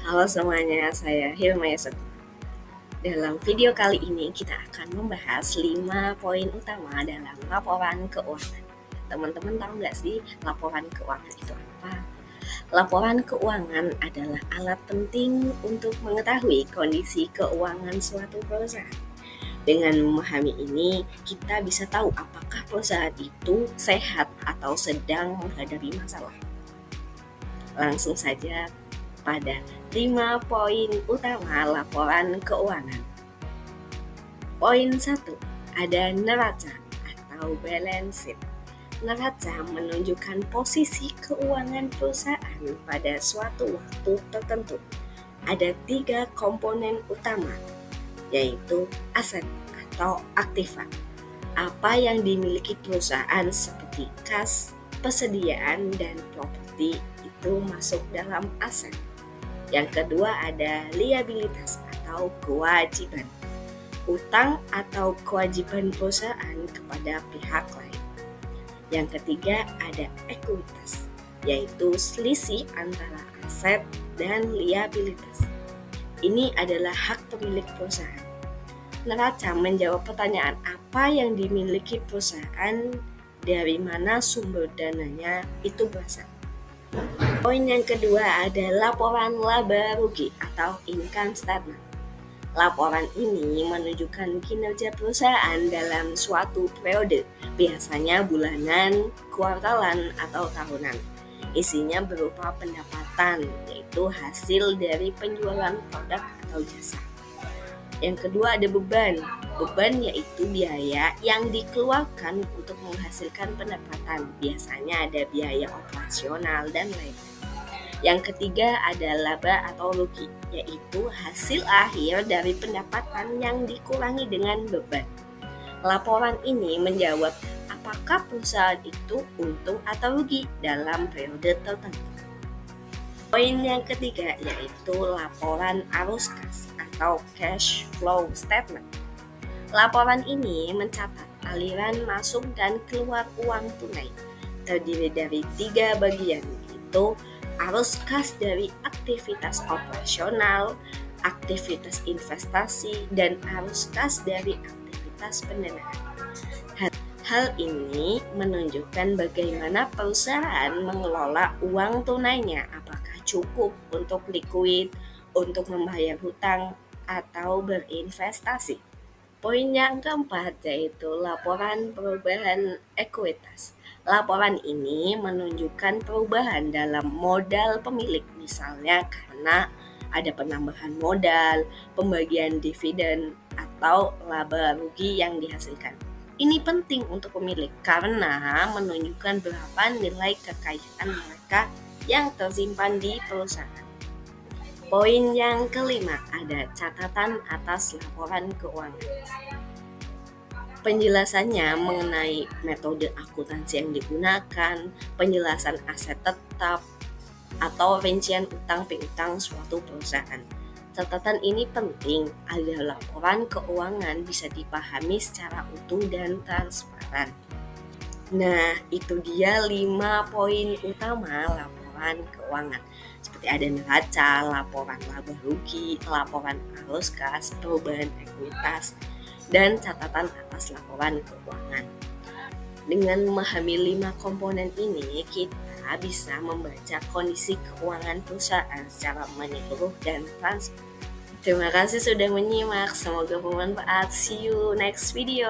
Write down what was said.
Halo semuanya, saya Hilma Yusuf. Dalam video kali ini kita akan membahas 5 poin utama dalam laporan keuangan. Teman-teman tahu nggak sih laporan keuangan itu apa? Laporan keuangan adalah alat penting untuk mengetahui kondisi keuangan suatu perusahaan. Dengan memahami ini, kita bisa tahu apakah perusahaan itu sehat atau sedang menghadapi masalah. Langsung saja pada 5 poin utama laporan keuangan. Poin 1, ada neraca atau balance sheet. Neraca menunjukkan posisi keuangan perusahaan pada suatu waktu tertentu. Ada 3 komponen utama, yaitu aset atau aktiva. Apa yang dimiliki perusahaan seperti kas, persediaan, dan properti itu masuk dalam aset. Yang kedua ada liabilitas atau kewajiban, utang atau kewajiban perusahaan kepada pihak lain. Yang ketiga ada ekuitas, yaitu selisih antara aset dan liabilitas. Ini adalah hak pemilik perusahaan. Neraca menjawab pertanyaan apa yang dimiliki perusahaan, dari mana sumber dananya itu berasal. Poin yang kedua ada laporan laba rugi atau income statement. Laporan ini menunjukkan kinerja perusahaan dalam suatu periode, biasanya bulanan, kuartalan, atau tahunan. Isinya berupa pendapatan, yaitu hasil dari penjualan produk atau jasa. Yang kedua ada beban. Beban yaitu biaya yang dikeluarkan untuk menghasilkan pendapatan. Biasanya ada biaya operasional dan lain-lain. Yang ketiga ada laba atau rugi, yaitu hasil akhir dari pendapatan yang dikurangi dengan beban. Laporan ini menjawab apakah perusahaan itu untung atau rugi dalam periode tertentu. Poin yang ketiga yaitu laporan arus kas atau cash flow statement. Laporan ini mencatat aliran masuk dan keluar uang tunai. Terdiri dari 3 bagian, yaitu arus kas dari aktivitas operasional, aktivitas investasi, dan arus kas dari aktivitas pendanaan. Hal ini menunjukkan bagaimana perusahaan mengelola uang tunainya, apakah cukup untuk likuid, untuk membayar hutang, atau berinvestasi. Poin yang keempat yaitu laporan perubahan ekuitas. Laporan ini menunjukkan perubahan dalam modal pemilik, misalnya karena ada penambahan modal, pembagian dividen, atau laba rugi yang dihasilkan. Ini penting untuk pemilik karena menunjukkan berapa nilai kekayaan mereka yang tersimpan di perusahaan. Poin yang kelima ada catatan atas laporan keuangan. Penjelasannya mengenai metode akuntansi yang digunakan, penjelasan aset tetap, atau rincian utang piutang suatu perusahaan. Catatan ini penting agar laporan keuangan bisa dipahami secara utuh dan transparan. Nah, itu dia 5 poin utama laporan keuangan. Seperti ada neraca, laporan laba rugi, laporan arus kas, perubahan ekuitas, dan catatan atas laporan keuangan. Dengan memahami 5 komponen ini, kita bisa membaca kondisi keuangan perusahaan secara menyeluruh dan transparan. Terima kasih sudah menyimak, semoga bermanfaat. See you next video.